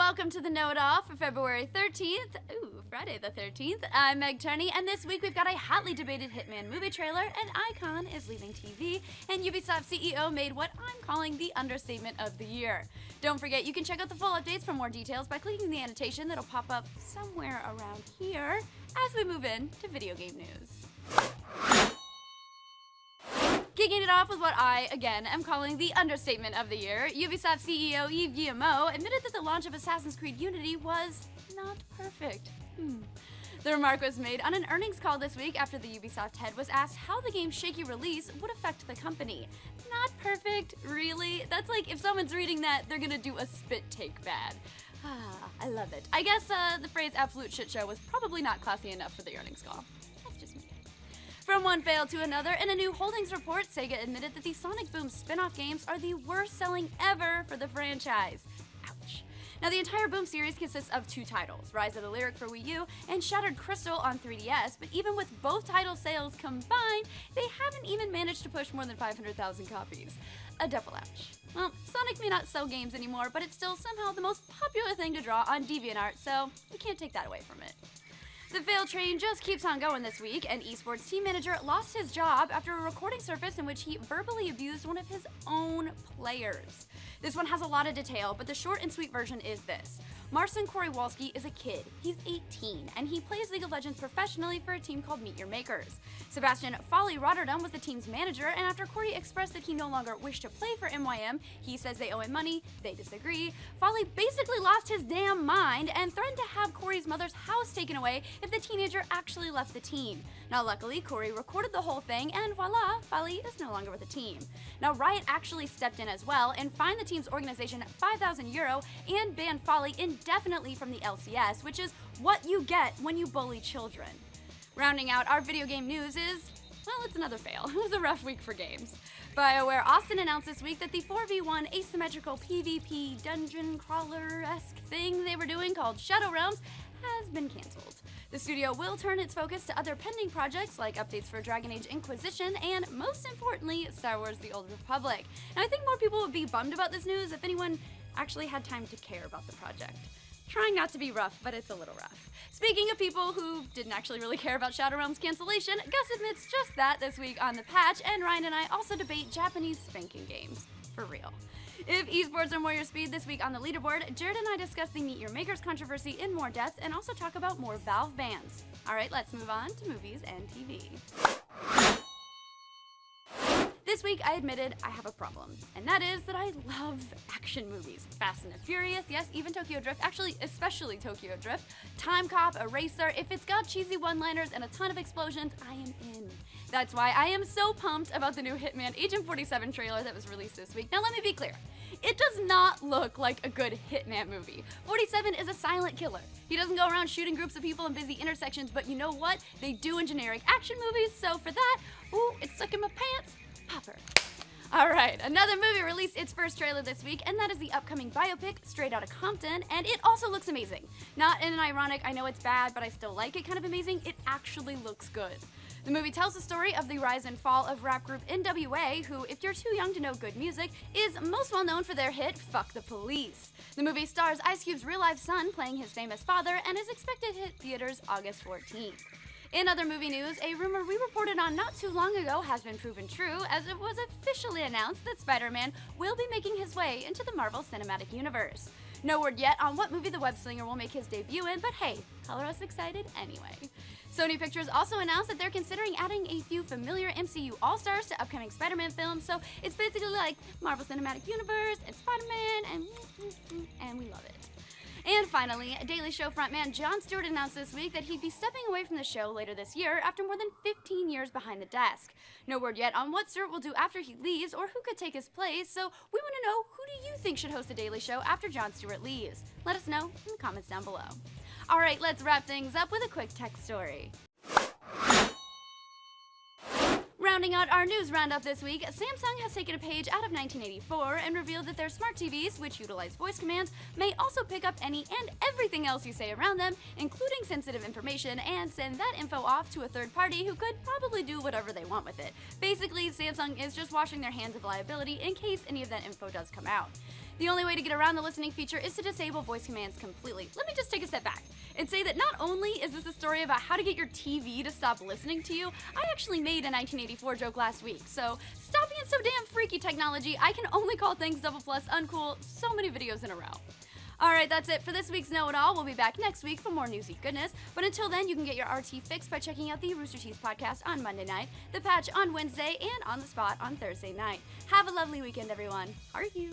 welcome to the Know It All for February 13th. Ooh, Friday the 13th. I'm Meg Turney, and this week we've got a hotly debated Hitman movie trailer, an icon is leaving TV, and Ubisoft CEO made what I'm calling the understatement of the year. Don't forget, you can check out the full updates for more details by clicking the annotation that'll pop up somewhere around here as we move in to video game news. Kicking it off with what I, again, am calling the understatement of the year, Ubisoft CEO Yves Guillemot admitted that the launch of Assassin's Creed Unity was not perfect. The remark was made on an earnings call this week after the Ubisoft head was asked how the game's shaky release would affect the company. Not perfect? Really? That's like if someone's reading that, they're gonna do a spit take bad. I love it. I guess the phrase absolute shit show was probably not classy enough for the earnings call. That's just me. From one fail to another, in a new holdings report, Sega admitted that the Sonic Boom spin-off games are the worst selling ever for the franchise. Ouch. Now, the entire Boom series consists of two titles, Rise of the Lyric for Wii U and Shattered Crystal on 3DS, but even with both title sales combined, they haven't even managed to push more than 500,000 copies. A double ouch. Well, Sonic may not sell games anymore, but it's still somehow the most popular thing to draw on DeviantArt, so we can't take that away from it. The fail train just keeps on going this week. An esports team manager lost his job after a recording surfaced in which he verbally abused one of his own players. This one has a lot of detail, but the short and sweet version is this. Marcin Kowalski is a kid. He's 18, and he plays League of Legends professionally for a team called Meet Your Makers. Sebastian Folly Rotterdam was the team's manager, and after Corey expressed that he no longer wished to play for MYM, he says they owe him money, they disagree. Folly basically lost his damn mind and threatened to have Corey's mother's house taken away if the teenager actually left the team. Now luckily, Corey recorded the whole thing, and voila, Folly is no longer with the team. Now Riot actually stepped in as well and fined the team's organization €5,000 and banned Folly indefinitely from the LCS, which is what you get when you bully children. Rounding out our video game news is, well, it's another fail. It was a rough week for games. BioWare Austin announced this week that the 4v1 asymmetrical PvP dungeon crawler-esque thing they were doing called Shadow Realms has been cancelled. The studio will turn its focus to other pending projects like updates for Dragon Age Inquisition and, most importantly, Star Wars The Old Republic. Now, I think more people would be bummed about this news if anyone actually had time to care about the project. Trying not to be rough, but it's a little rough. Speaking of people who didn't actually really care about Shadow Realms cancellation, Gus admits just that this week on The Patch, and Ryan and I also debate Japanese spanking games. For real. If esports are more your speed this week on the leaderboard, Jared and I discuss the Meet Your Makers controversy in more depth and also talk about more Valve bans. Alright, let's move on to movies and TV. This week, I admitted I have a problem, and that is that I love action movies. Fast and the Furious, yes, even Tokyo Drift, actually, especially Tokyo Drift, Time Cop, Eraser. If it's got cheesy one-liners and a ton of explosions, I am in. That's why I am so pumped about the new Hitman Agent 47 trailer that was released this week. Now, let me be clear. It does not look like a good Hitman movie. 47 is a silent killer. He doesn't go around shooting groups of people in busy intersections, but you know what? They do in generic action movies, so for that, ooh, it's stuck in my pants. Popper. Alright, another movie released its first trailer this week, and that is the upcoming biopic, Straight Outta Compton, and it also looks amazing. Not in an ironic, I know it's bad, but I still like it kind of amazing, it actually looks good. The movie tells the story of the rise and fall of rap group NWA, who, if you're too young to know good music, is most well known for their hit, Fuck the Police. The movie stars Ice Cube's real-life son playing his famous father, and is expected to hit theaters August 14th. In other movie news, a rumor we reported on not too long ago has been proven true, as it was officially announced that Spider-Man will be making his way into the Marvel Cinematic Universe. No word yet on what movie the web-slinger will make his debut in, but hey, color us excited anyway. Sony Pictures also announced that they're considering adding a few familiar MCU All-Stars to upcoming Spider-Man films, so it's basically like Marvel Cinematic Universe and Spider-Man, and we love it. And finally, Daily Show frontman Jon Stewart announced this week that he'd be stepping away from the show later this year after more than 15 years behind the desk. No word yet on what Stewart will do after he leaves or who could take his place, so we want to know, who do you think should host a Daily Show after Jon Stewart leaves? Let us know in the comments down below. Alright, let's wrap things up with a quick tech story. Rounding out our news roundup this week, Samsung has taken a page out of 1984 and revealed that their smart TVs, which utilize voice commands, may also pick up any and everything else you say around them, including sensitive information, and send that info off to a third party who could probably do whatever they want with it. Basically, Samsung is just washing their hands of liability in case any of that info does come out. The only way to get around the listening feature is to disable voice commands completely. Let me just take a step back and say that not only is this a story about how to get your TV to stop listening to you, I actually made a 1984 joke last week, so stop being so damn freaky, technology. I can only call things double plus uncool so many videos in a row. Alright, that's it for this week's Know It All. We'll be back next week for more newsy goodness, but until then, you can get your RT fix by checking out the Rooster Teeth podcast on Monday night, The Patch on Wednesday, and On the Spot on Thursday night. Have a lovely weekend, everyone. Are you?